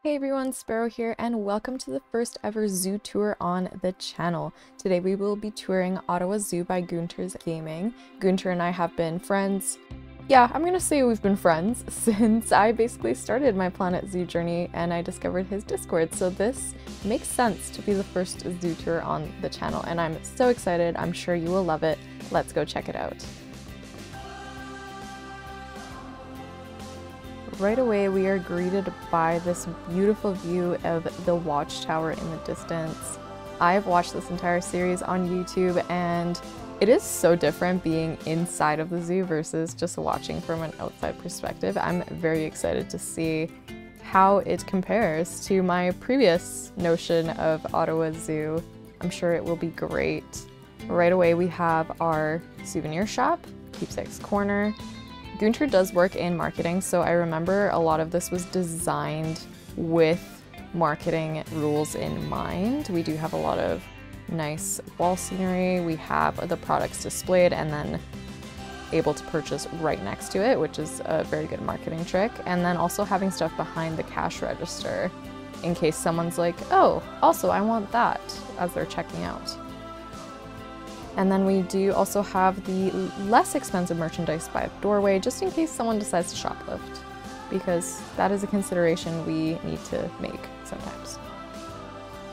Hey everyone, Sparrow here, and welcome to the first ever zoo tour on the channel. Today we will be touring Ottawa Zoo by Gunter's Gaming. Gunter and I have been friends. Yeah, I'm gonna say we've been friends since I basically started my Planet Zoo journey and I discovered his Discord, so this makes sense to be the first zoo tour on the channel, and I'm so excited. I'm sure you will love it. Let's go check it out. Right away, we are greeted by this beautiful view of the watchtower in the distance. I've watched this entire series on YouTube, and it is so different being inside of the zoo versus just watching from an outside perspective. I'm very excited to see how it compares to my previous notion of Ottawa Zoo. I'm sure it will be great. Right away, we have our souvenir shop, Keepsakes Corner. Gunter does work in marketing, so I remember a lot of this was designed with marketing rules in mind. We do have a lot of nice wall scenery. We have the products displayed and then able to purchase right next to it, which is a very good marketing trick. And then also having stuff behind the cash register in case someone's like, oh, also I want that, as they're checking out. And then we do also have the less expensive merchandise by the doorway, just in case someone decides to shoplift, because that is a consideration we need to make sometimes.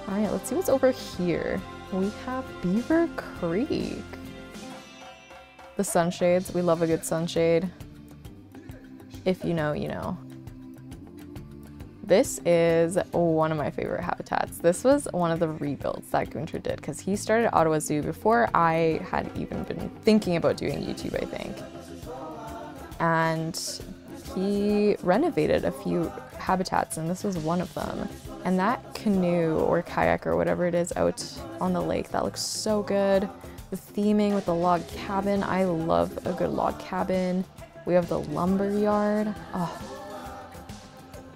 All right, let's see what's over here. We have Beaver Creek. The sunshades, we love a good sunshade. If you know, you know. This is one of my favorite habitats. This was one of the rebuilds that Gunter did because he started Ottawa Zoo before I had even been thinking about doing YouTube, I think. And he renovated a few habitats, and this was one of them. And that canoe or kayak or whatever it is out on the lake, that looks so good. The theming with the log cabin, I love a good log cabin. We have the lumber yard. Oh.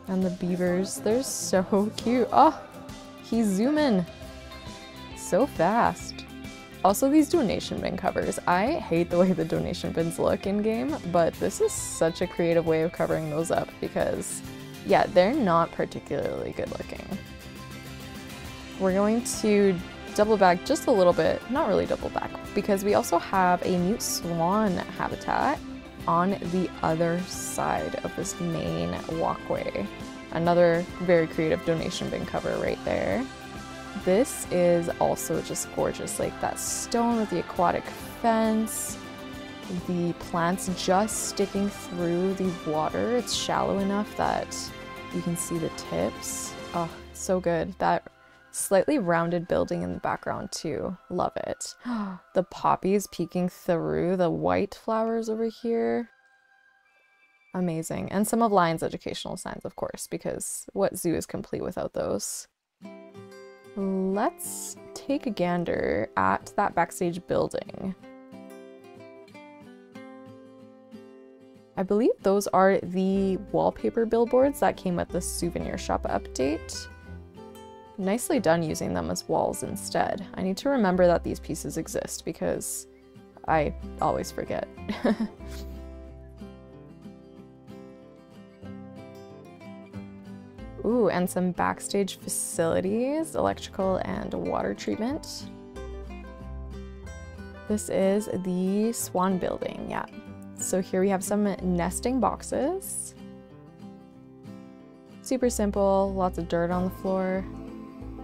And the beavers, they're so cute. Oh, he's zooming so fast. Also, these donation bin covers. I hate the way the donation bins look in game, but this is such a creative way of covering those up because, yeah, they're not particularly good looking. We're going to double back just a little bit, not really double back, because we also have a mute swan habitat on the other side of this main walkway. Another very creative donation bin cover right there. This is also just gorgeous, like that stone with the aquatic fence, the plants just sticking through the water. It's shallow enough that you can see the tips. Oh, so good. That slightly rounded building in the background too. Love it. The poppies peeking through the white flowers over here. Amazing. And some of Lion's educational signs, of course, because what zoo is complete without those? Let's take a gander at that backstage building. I believe those are the wallpaper billboards that came with the Souvenir Shop update. Nicely done using them as walls instead. I need to remember that these pieces exist because I always forget. Ooh, and some backstage facilities, electrical and water treatment. This is the Swan building, yeah. So here we have some nesting boxes. Super simple, lots of dirt on the floor.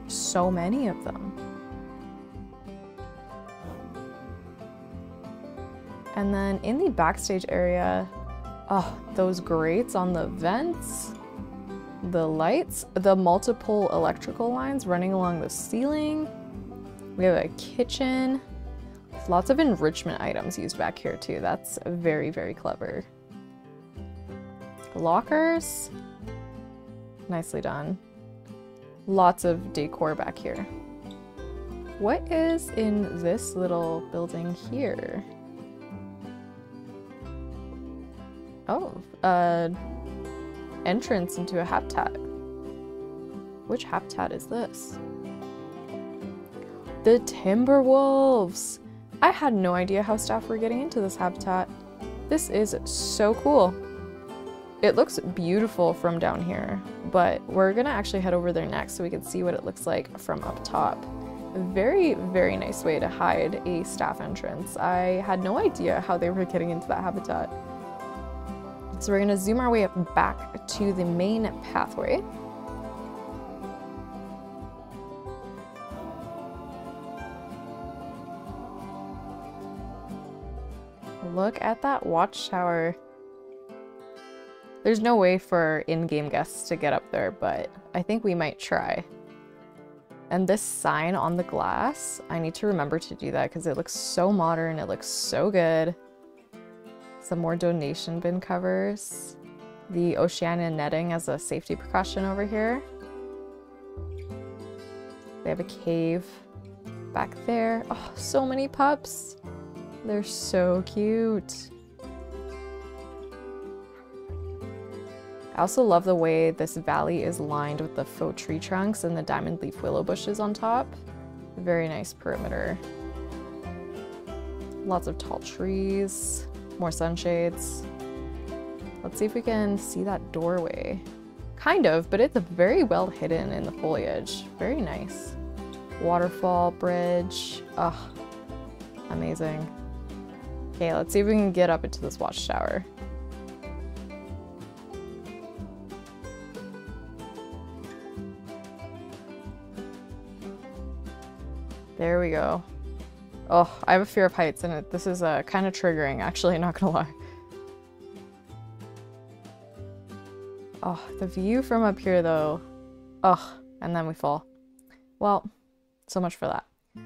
So many of them. And then in the backstage area, oh, those grates on the vents, the lights, the multiple electrical lines running along the ceiling. We have a kitchen. Lots of enrichment items used back here too. That's very, very clever. Lockers, nicely done. Lots of decor back here. What is in this little building here? Oh, entrance into a habitat. Which habitat is this? The timber wolves! I had no idea how staff were getting into this habitat. This is so cool. It looks beautiful from down here, but we're gonna actually head over there next so we can see what it looks like from up top. Very, very nice way to hide a staff entrance. I had no idea how they were getting into that habitat. So we're gonna zoom our way up back to the main pathway. Look at that watchtower. There's no way for in-game guests to get up there, but I think we might try. And this sign on the glass, I need to remember to do that because it looks so modern, it looks so good. Some more donation bin covers. The Oceania netting as a safety precaution over here. They have a cave back there. Oh, so many pups. They're so cute. I also love the way this valley is lined with the faux tree trunks and the diamond leaf willow bushes on top. Very nice perimeter. Lots of tall trees, more sunshades. Let's see if we can see that doorway. Kind of, but it's very well hidden in the foliage. Very nice. Waterfall bridge. Ugh, amazing. Okay, let's see if we can get up into this watchtower. There we go. Oh, I have a fear of heights and this is kind of triggering, actually, not gonna lie. Oh, the view from up here though. Ugh, and then we fall. Well, so much for that.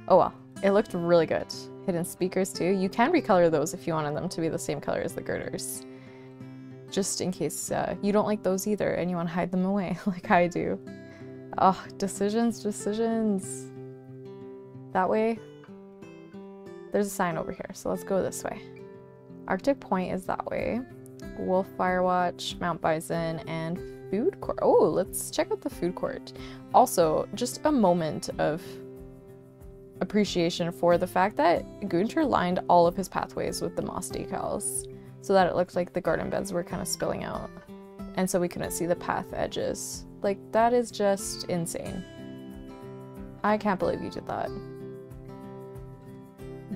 Oh well, it looked really good. Hidden speakers too. You can recolor those if you wanted them to be the same color as the girders. Just in case you don't like those either and you want to hide them away like I do. Oh, decisions. That way. There's a sign over here, so let's go this way. Arctic Point is that way. Wolf, Firewatch, Mount Bison, and food court. Oh, let's check out the food court. Also, just a moment of appreciation for the fact that Gunter lined all of his pathways with the moss decals so that it looked like the garden beds were kind of spilling out. And so we couldn't see the path edges. Like, that is just insane. I can't believe you did that.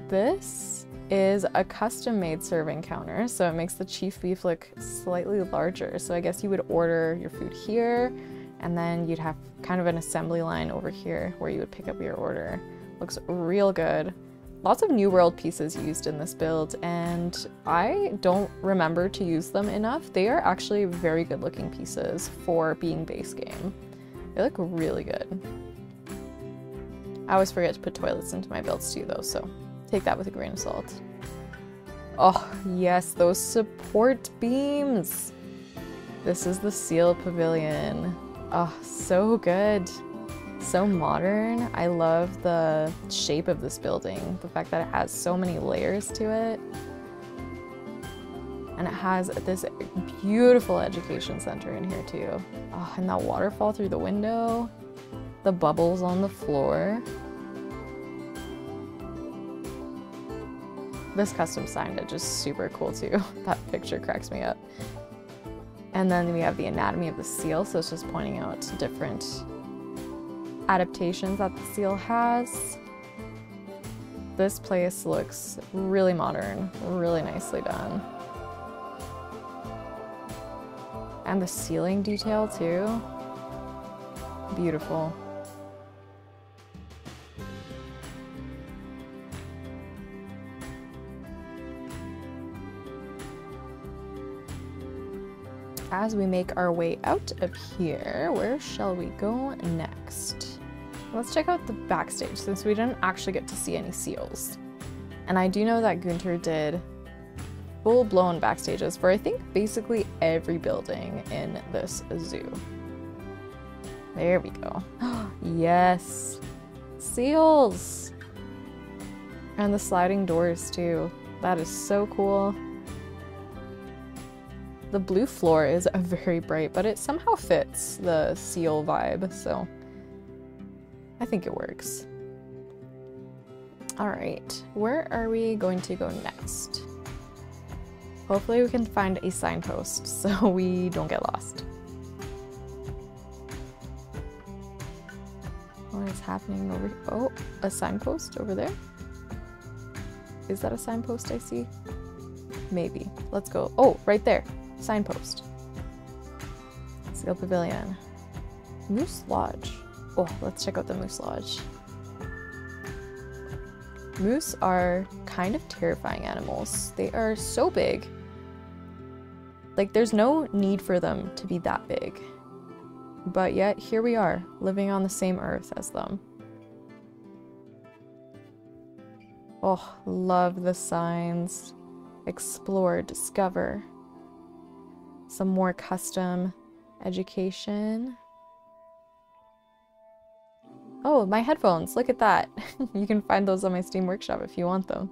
This is a custom-made serving counter, so it makes the chief beef look slightly larger. So I guess you would order your food here, and then you'd have kind of an assembly line over here where you would pick up your order. Looks real good. Lots of New World pieces used in this build, and I don't remember to use them enough. They are actually very good looking pieces for being base game. They look really good. I always forget to put toilets into my builds too though, so take that with a grain of salt. Oh yes, those support beams. This is the Seal Pavilion. Oh, so good. So modern. I love the shape of this building. The fact that it has so many layers to it. And it has this beautiful education center in here too. Oh, and that waterfall through the window. The bubbles on the floor. This custom signage is super cool too. That picture cracks me up. And then we have the anatomy of the seal, so it's just pointing out different adaptations that the seal has. This place looks really modern, really nicely done. And the ceiling detail too. Beautiful. As we make our way out of here, where shall we go next? Let's check out the backstage since we didn't actually get to see any seals. And I do know that Gunter did full-blown backstages for I think basically every building in this zoo. There we go. Yes! Seals! And the sliding doors too. That is so cool. The blue floor is very bright, but it somehow fits the seal vibe, so I think it works. All right, where are we going to go next? Hopefully we can find a signpost so we don't get lost. What is happening over here? Oh, a signpost over there? Is that a signpost I see? Maybe. Let's go. Oh, right there. Signpost. Seal Pavilion. Moose Lodge. Oh, let's check out the Moose Lodge. Moose are kind of terrifying animals. They are so big. Like, there's no need for them to be that big. But yet, here we are, living on the same earth as them. Oh, love the signs. Explore, discover. Some more custom education. Oh, my headphones, look at that. You can find those on my Steam Workshop if you want them.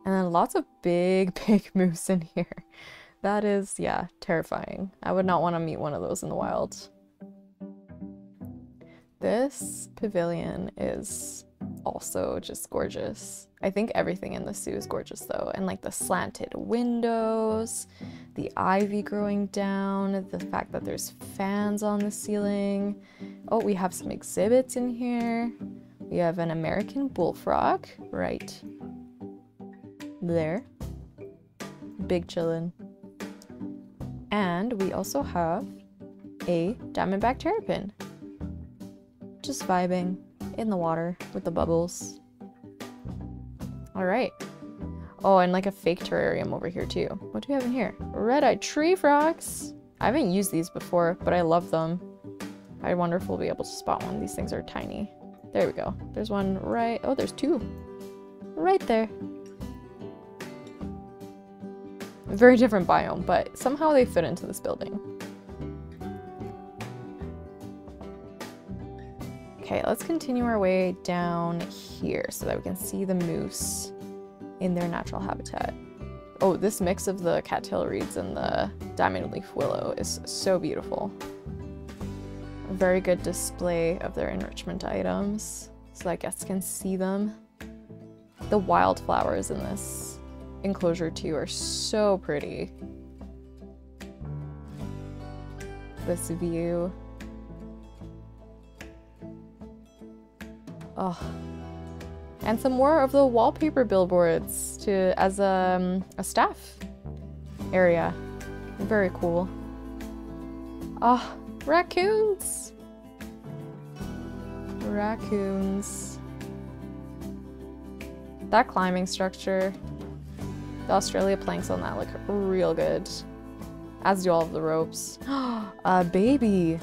And then lots of big moose in here. That is, yeah, terrifying. I would not want to meet one of those in the wild. This pavilion is also just gorgeous. I think everything in the zoo is gorgeous though. And like the slanted windows, the ivy growing down, the fact that there's fans on the ceiling. Oh, we have some exhibits in here. We have an American bullfrog right there. Big chillin'. And we also have a diamondback terrapin. Just vibing in the water with the bubbles. All right. Oh, and like a fake terrarium over here too. What do we have in here? Red-eyed tree frogs. I haven't used these before, but I love them. I wonder if we'll be able to spot one. These things are tiny. There we go. There's one right... Oh, there's two. Right there. Very different biome, but somehow they fit into this building. Okay, let's continue our way down here so that we can see the moose in their natural habitat. Oh, this mix of the cattail reeds and the diamond leaf willow is so beautiful. A very good display of their enrichment items so that guests can see them. The wildflowers in this enclosure too are so pretty. This view. Oh, and some more of the wallpaper billboards as a staff area. Very cool. Oh, raccoons! Raccoons. That climbing structure, the Australia planks on that look real good. As do all of the ropes. A baby!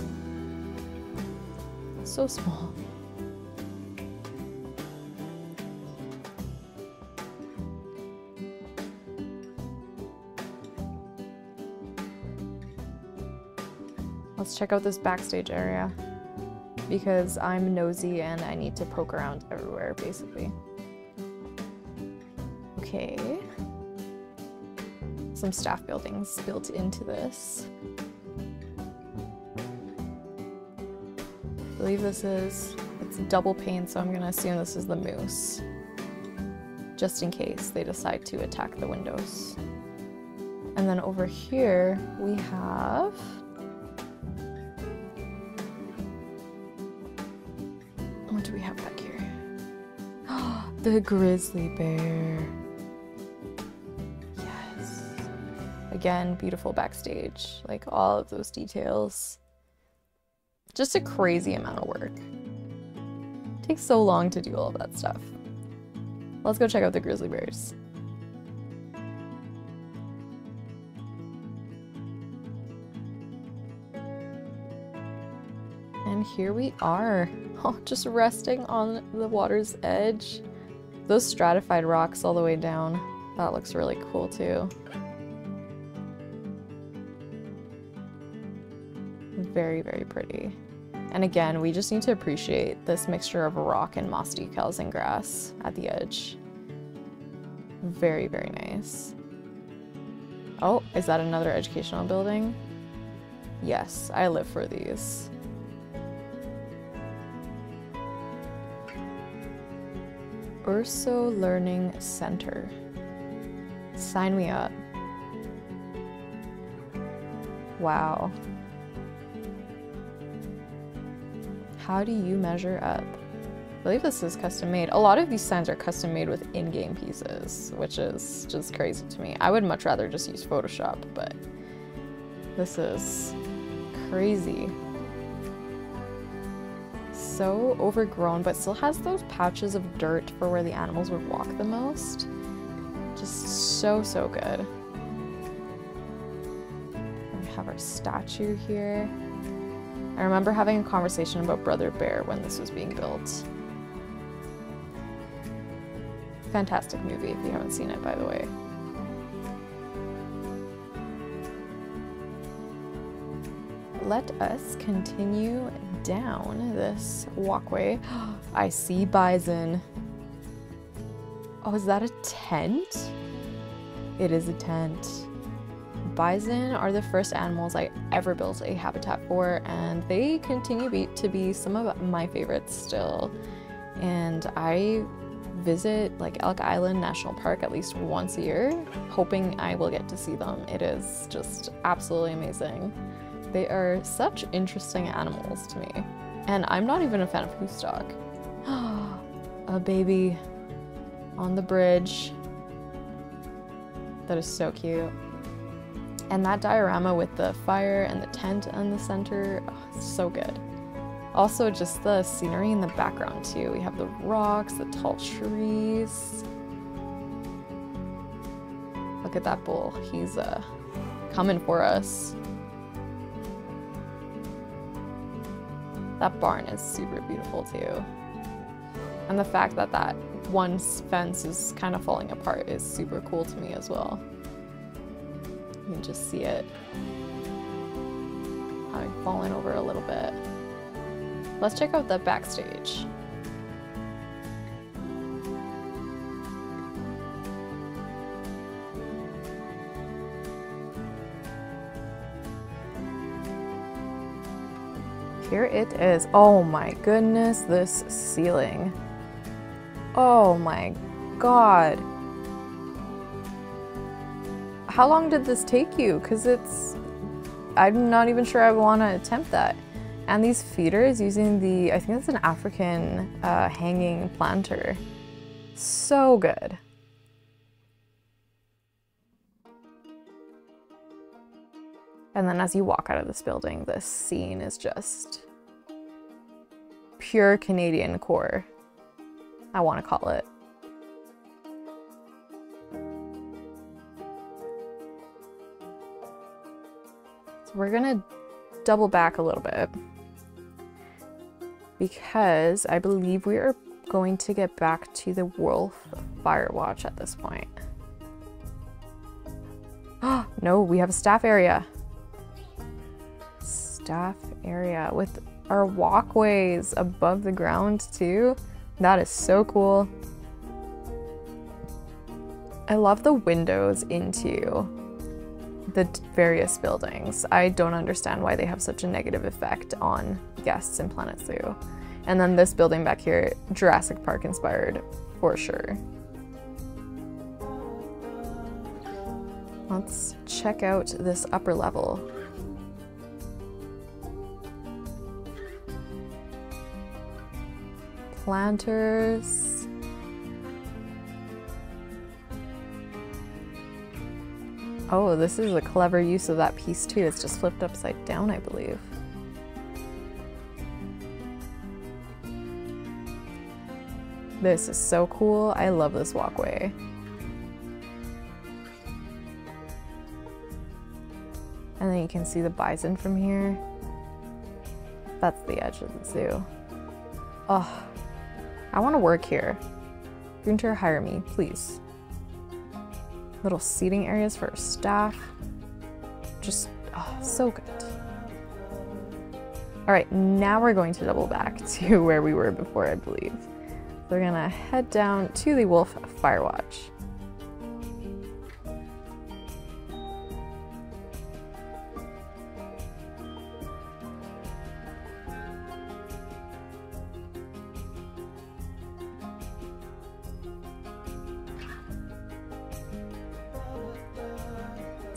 So small. Let's check out this backstage area because I'm nosy and I need to poke around everywhere, basically. Okay. Some staff buildings built into this. I believe it's double pane, so I'm gonna assume this is the moose. Just in case they decide to attack the windows. And then over here we have what do we have back here? The grizzly bear. Yes. Again, beautiful backstage. Like all of those details. Just a crazy amount of work. Takes so long to do all of that stuff. Let's go check out the grizzly bears. And here we are, just resting on the water's edge. Those stratified rocks all the way down. That looks really cool too. Very, very pretty. And again, we just need to appreciate this mixture of rock and moss decals and grass at the edge. Very, very nice. Oh, is that another educational building? Yes, I live for these. Urso Learning Center. Sign me up. Wow. How do you measure up? I believe this is custom made. A lot of these signs are custom made with in-game pieces, which is just crazy to me. I would much rather just use Photoshop, but this is crazy. So overgrown, but still has those patches of dirt for where the animals would walk the most. Just so, so good. We have our statue here. I remember having a conversation about Brother Bear when this was being built. Fantastic movie if you haven't seen it, by the way. Let us continue down this walkway. I see Bison. Oh, is that a tent? It is a tent. Bison are the first animals I ever built a habitat for, and they continue to be some of my favorites still. And I visit like Elk Island National Park at least once a year, hoping I will get to see them. It is just absolutely amazing. They are such interesting animals to me. And I'm not even a fan of Hoofstock. A baby on the bridge. That is so cute. And that diorama with the fire and the tent in the center, oh, so good. Also just the scenery in the background too. We have the rocks, the tall trees. Look at that bull, he's coming for us. That barn is super beautiful too. And the fact that that one fence is kind of falling apart is super cool to me as well. You can just see it having fallen over a little bit. Let's check out the backstage. Here it is. Oh my goodness, this ceiling. Oh my god. How long did this take you? Because I'm not even sure I want to attempt that. And these feeders using the, I think that's an African hanging planter. So good. And then as you walk out of this building, this scene is just pure Canadian core, I want to call it. So we're gonna double back a little bit because I believe we are going to get back to the wolf Firewatch at this point. Oh, no, we have a staff area. Staff area with our walkways above the ground too. That is so cool. I love the windows into the various buildings. I don't understand why they have such a negative effect on guests in Planet Zoo. And then this building back here, Jurassic Park inspired for sure. Let's check out this upper level. Planters. Oh, this is a clever use of that piece too. It's just flipped upside down, I believe. This is so cool. I love this walkway. And then you can see the bison from here. That's the edge of the zoo. Oh, I want to work here. Gunter, hire me, please. Little seating areas for our staff. Just, oh, so good. All right, now we're going to double back to where we were before, I believe. We're gonna head down to the wolf Firewatch.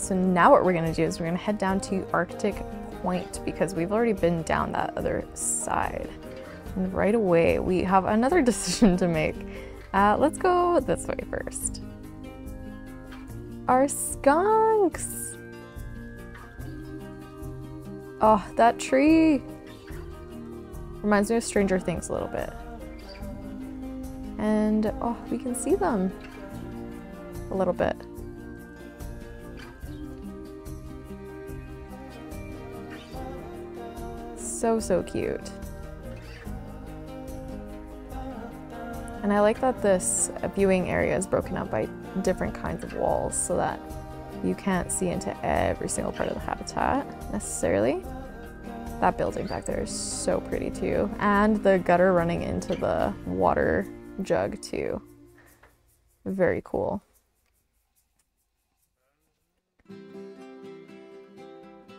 So now what we're gonna do is we're gonna head down to Arctic Point because we've already been down that other side. And right away, we have another decision to make. Let's go this way first. Our skunks! Oh, that tree! Reminds me of Stranger Things a little bit. And, oh, we can see them a little bit. So, so cute. And I like that this viewing area is broken up by different kinds of walls so that you can't see into every single part of the habitat necessarily. That building back there is so pretty too. And the gutter running into the water jug too. Very cool.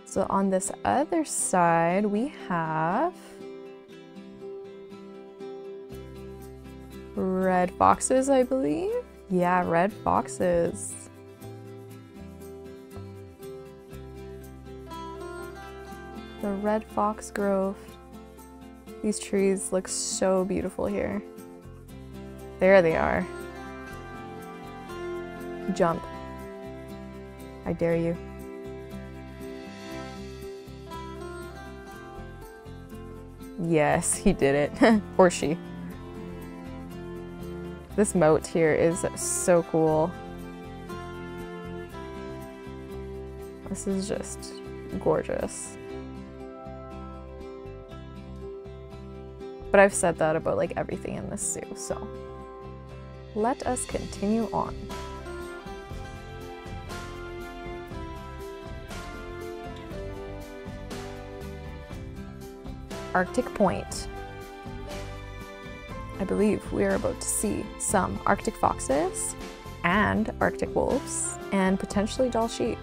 So on this other side, we have red foxes, I believe. Yeah, red foxes. The red fox grove. These trees look so beautiful here. There they are. Jump. I dare you. Yes, he did it. Or she. This moat here is so cool. This is just gorgeous. But I've said that about like everything in this zoo, so let us continue on. Arctic Point. I believe we are about to see some Arctic foxes and Arctic wolves and potentially Dall sheep.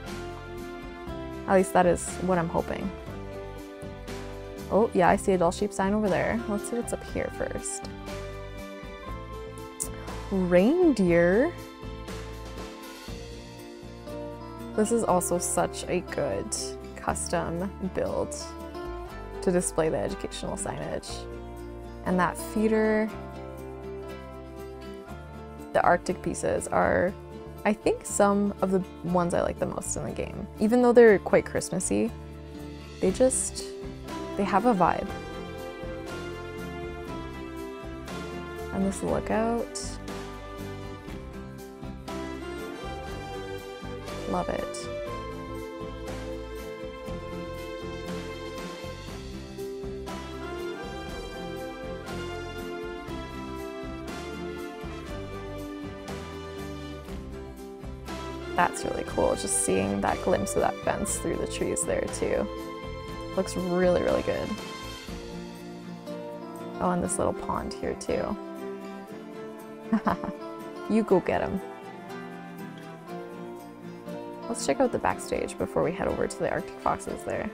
At least that is what I'm hoping. Oh yeah, I see a Dall sheep sign over there. Let's see what's up here first. Reindeer. This is also such a good custom build to display the educational signage. And that feeder, the Arctic pieces are, I think, some of the ones I like the most in the game. Even though they're quite Christmassy, they have a vibe. And this lookout, love it. That's really cool, just seeing that glimpse of that fence through the trees there too. Looks really, really good. Oh, and this little pond here too. You go get him. Let's check out the backstage before we head over to the Arctic foxes there.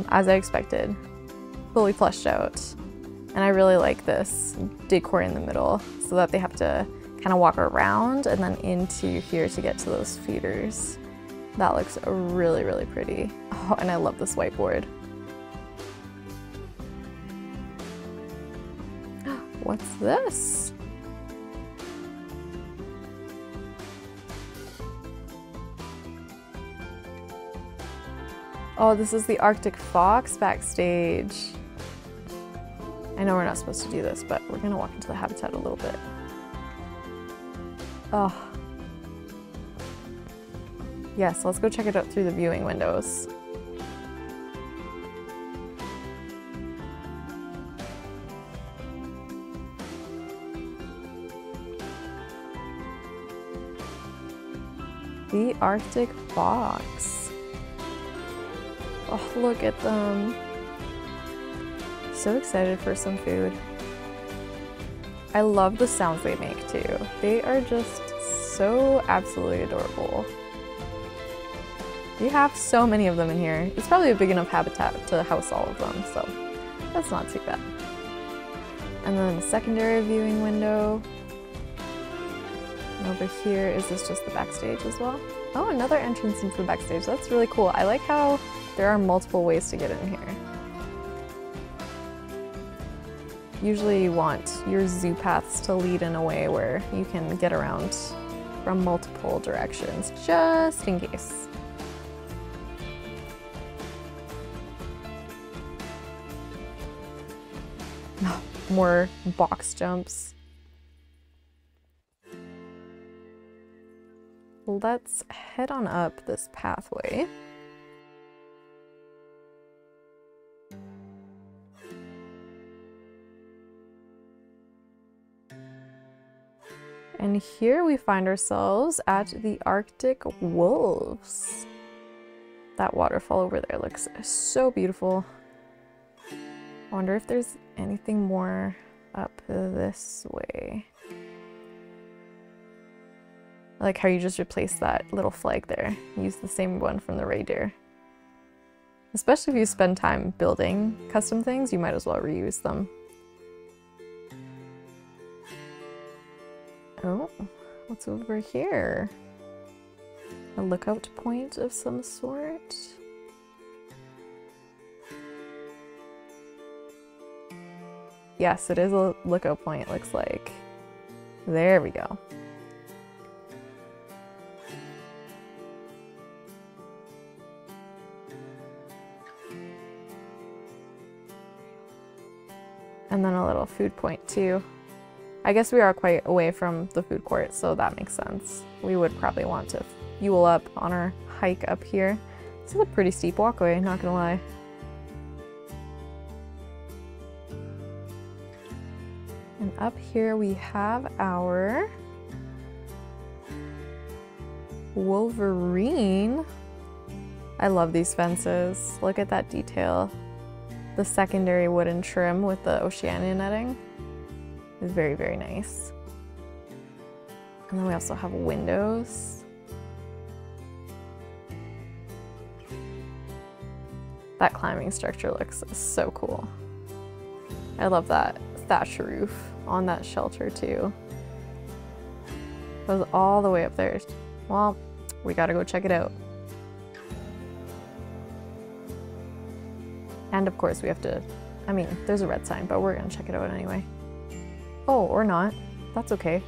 As I expected, fully fleshed out. And I really like this decor in the middle so that they have to kind of walk around and then into here to get to those feeders. That looks really, really pretty. Oh, and I love this whiteboard. What's this? Oh, this is the Arctic fox backstage. I know we're not supposed to do this, but we're gonna walk into the habitat a little bit. Oh. Yes, let's go check it out through the viewing windows. The Arctic fox. Oh, look at them. So excited for some food. I love the sounds they make too. They are just so absolutely adorable. We have so many of them in here. It's probably a big enough habitat to house all of them, so that's not too bad. And then the secondary viewing window. And over here, is this just the backstage as well? Oh, another entrance into the backstage. That's really cool. I like how there are multiple ways to get in here. Usually you want your zoo paths to lead in a way where you can get around from multiple directions, just in case. More box jumps. Let's head on up this pathway. And here we find ourselves at the Arctic Wolves. That waterfall over there looks so beautiful. I wonder if there's anything more up this way. I like how you just replace that little flag there. Use the same one from the Reindeer. Especially if you spend time building custom things, you might as well reuse them. Oh, what's over here? A lookout point of some sort? Yes, it is a lookout point, it looks like. There we go. And then a little food point too. I guess we are quite away from the food court, so that makes sense. We would probably want to fuel up on our hike up here. This is a pretty steep walkway, not gonna lie. And up here we have our Wolverine. I love these fences. Look at that detail. The secondary wooden trim with the Oceania netting is very, very nice. And then we also have windows. That climbing structure looks so cool. I love that thatch roof on that shelter too. It goes all the way up there. Well, we gotta go check it out. And of course we have to, I mean, there's a red sign, but we're gonna check it out anyway. Oh, or not. That's okay.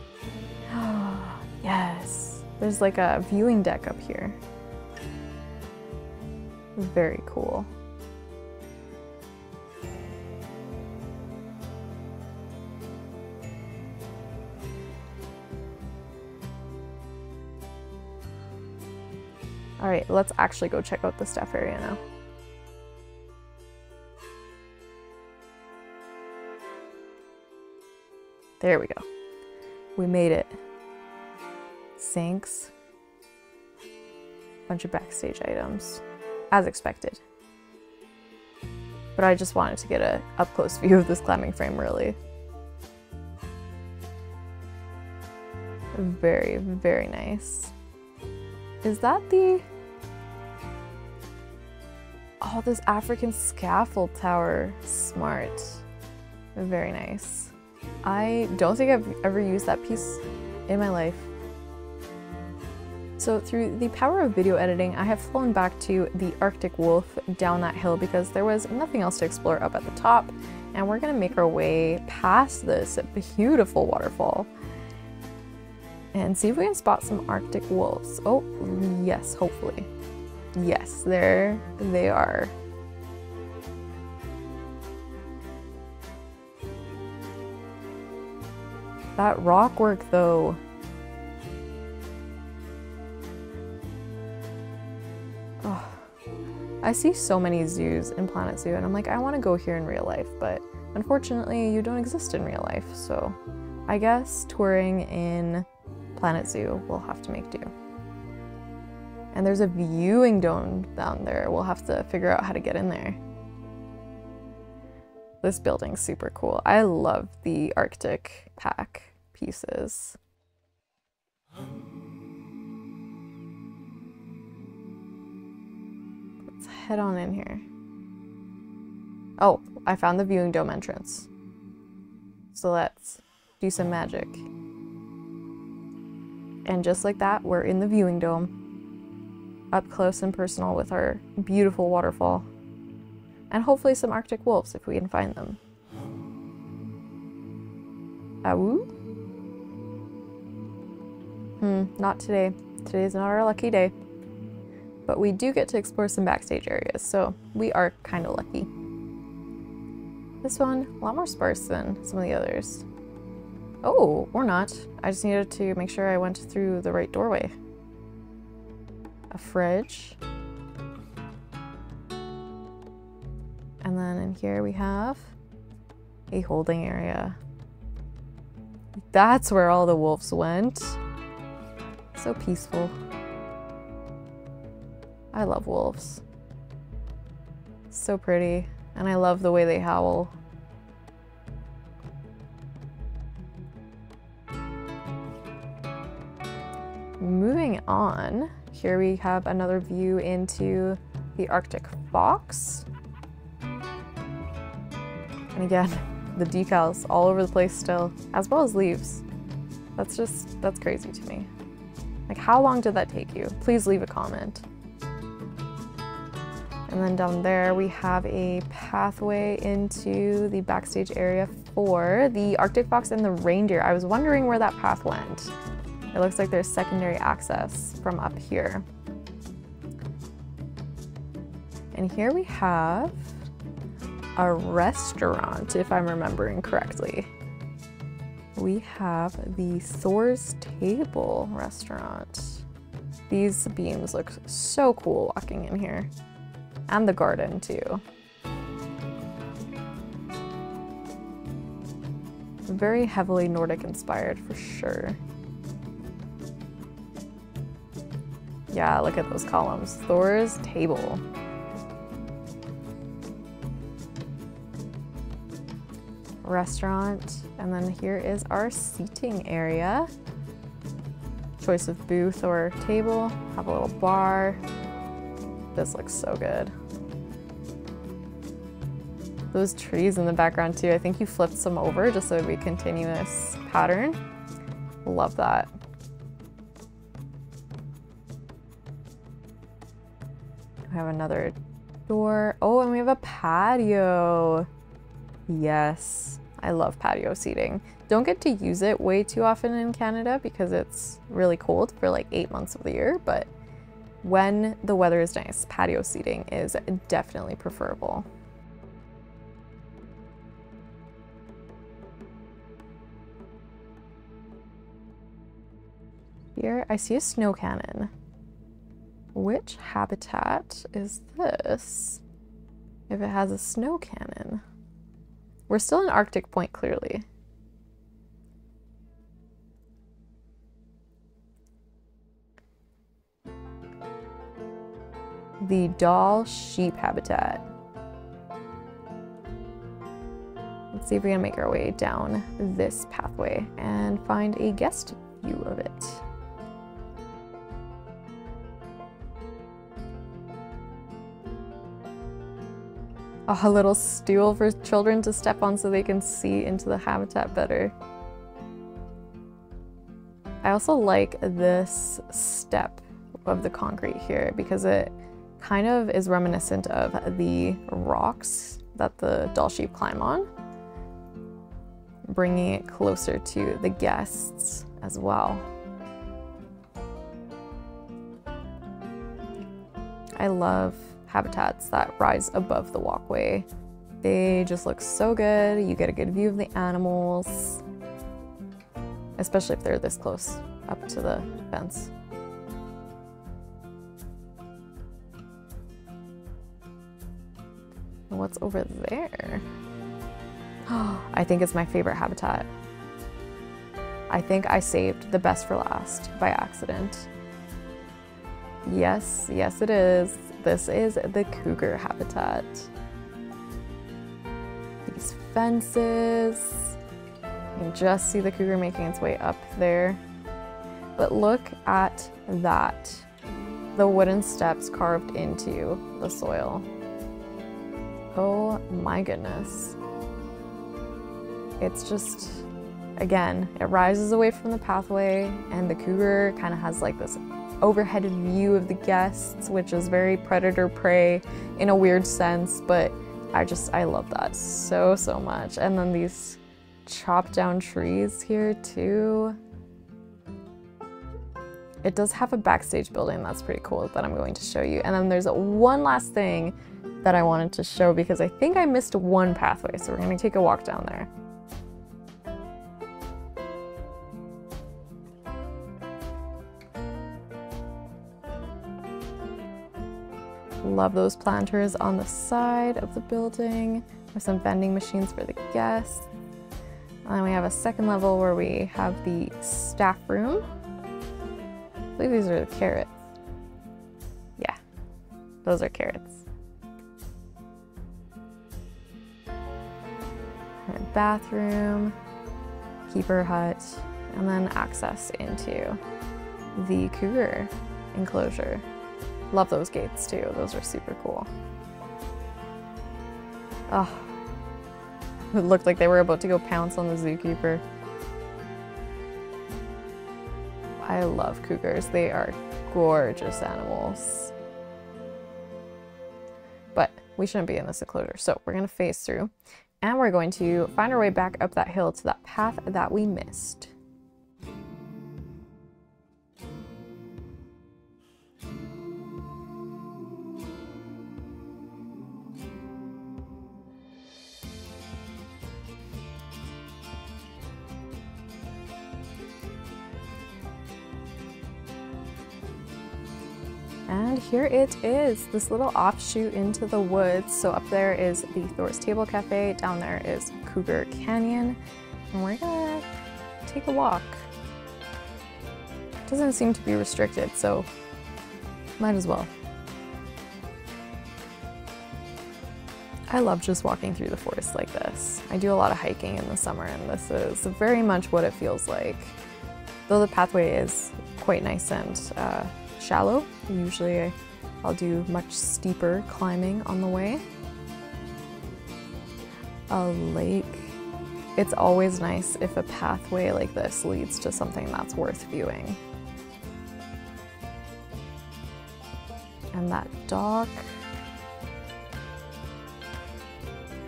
Yes. There's like a viewing deck up here. Very cool. All right, let's actually go check out the staff area now. There we go. We made it. Sinks. Bunch of backstage items, as expected. But I just wanted to get a up-close view of this climbing frame, really. Very, very nice. Is that the... Oh, this African scaffold tower. Smart. Very nice. I don't think I've ever used that piece in my life. So through the power of video editing, I have flown back to the Arctic Wolf down that hill because there was nothing else to explore up at the top, and we're gonna make our way past this beautiful waterfall and see if we can spot some Arctic wolves. Oh, yes, hopefully. Yes, there they are. That rock work though. Oh, I see so many zoos in Planet Zoo and I'm like, I want to go here in real life, but unfortunately you don't exist in real life. So I guess touring in Planet Zoo will have to make do. And there's a viewing dome down there. We'll have to figure out how to get in there. This building's super cool. I love the Arctic pack pieces. head on in here. Oh, I found the viewing dome entrance. So let's do some magic. And just like that, we're in the viewing dome, up close and personal with our beautiful waterfall. And hopefully some Arctic wolves if we can find them. Awoo? Not today. Today's not our lucky day. But we do get to explore some backstage areas, so we are kind of lucky. This one, a lot more sparse than some of the others. Oh, or not. I just needed to make sure I went through the right doorway. A fridge. And then in here we have a holding area. That's where all the wolves went. So peaceful. I love wolves. So pretty. And I love the way they howl. Moving on, here we have another view into the Arctic fox. And again, the decals all over the place still, as well as leaves. That's crazy to me. Like, how long did that take you? Please leave a comment. And then down there we have a pathway into the backstage area for the Arctic fox and the reindeer. I was wondering where that path went. It looks like there's secondary access from up here. And here we have a restaurant, if I'm remembering correctly. We have the Thor's Table restaurant. These beams look so cool walking in here. And the garden too. Very heavily Nordic inspired for sure. Yeah, look at those columns. Thor's Table. Restaurant, and then here is our seating area. Choice of booth or table. Have a little bar. This looks so good. Those trees in the background too. I think you flipped some over just so it'd be a continuous pattern. Love that. We have another door. Oh, and we have a patio. Yes, I love patio seating. Don't get to use it way too often in Canada because it's really cold for like 8 months of the year, but when the weather is nice, patio seating is definitely preferable. Here I see a snow cannon. Which habitat is this? If it has a snow cannon. We're still in Arctic Point, clearly. The Dall Sheep habitat. Let's see if we can make our way down this pathway and find a guest view of it. A little stool for children to step on so they can see into the habitat better. I also like this step of the concrete here because it kind of is reminiscent of the rocks that the Dall sheep climb on, bringing it closer to the guests as well. I love habitats that rise above the walkway. They just look so good. You get a good view of the animals, especially if they're this close up to the fence. And what's over there? I think it's my favorite habitat. I think I saved the best for last by accident. Yes, yes it is. This is the cougar habitat. These fences. You can just see the cougar making its way up there. But look at that. the wooden steps carved into the soil. Oh my goodness. It's just, again, it rises away from the pathway, and the cougar kind of has like this overheaded view of the guests, which is very predator-prey in a weird sense, but I love that so much. And then these chopped down trees here too. It does have a backstage building that's pretty cool that I'm going to show you. And then there's one last thing that I wanted to show because I think I missed one pathway, so we're gonna take a walk down there. Love those planters on the side of the building with some vending machines for the guests. And then we have a second level where we have the staff room. I believe these are the carrots. Yeah, those are carrots. And a bathroom, keeper hut, and then access into the cougar enclosure. Love those gates too, those are super cool. Oh, it looked like they were about to go pounce on the zookeeper. I love cougars, they are gorgeous animals. But we shouldn't be in this enclosure, so we're gonna phase through and we're going to find our way back up that hill to that path that we missed. And here it is, this little offshoot into the woods. So up there is the Thor's Table Cafe, down there is Cougar Canyon, and we're gonna take a walk. It doesn't seem to be restricted, so might as well. I love just walking through the forest like this. I do a lot of hiking in the summer, and this is very much what it feels like. Though the pathway is quite nice and shallow, usually I'll do much steeper climbing on the way. A lake. It's always nice if a pathway like this leads to something that's worth viewing. And that dock.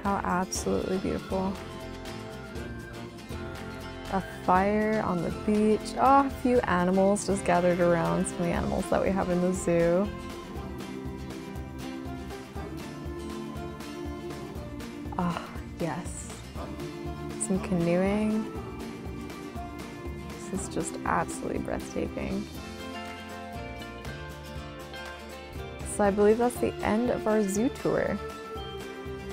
How absolutely beautiful. A fire on the beach. Oh, a few animals just gathered around, some of the animals that we have in the zoo. Oh, yes. Some canoeing. This is just absolutely breathtaking. So I believe that's the end of our zoo tour.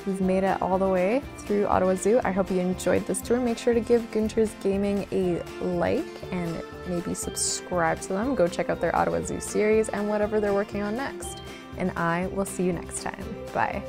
We've made it all the way through Ottawa Zoo. I hope you enjoyed this tour. Make sure to give Gunter's Gaming a like and maybe subscribe to them. Go check out their Ottawa Zoo series and whatever they're working on next. And I will see you next time. Bye.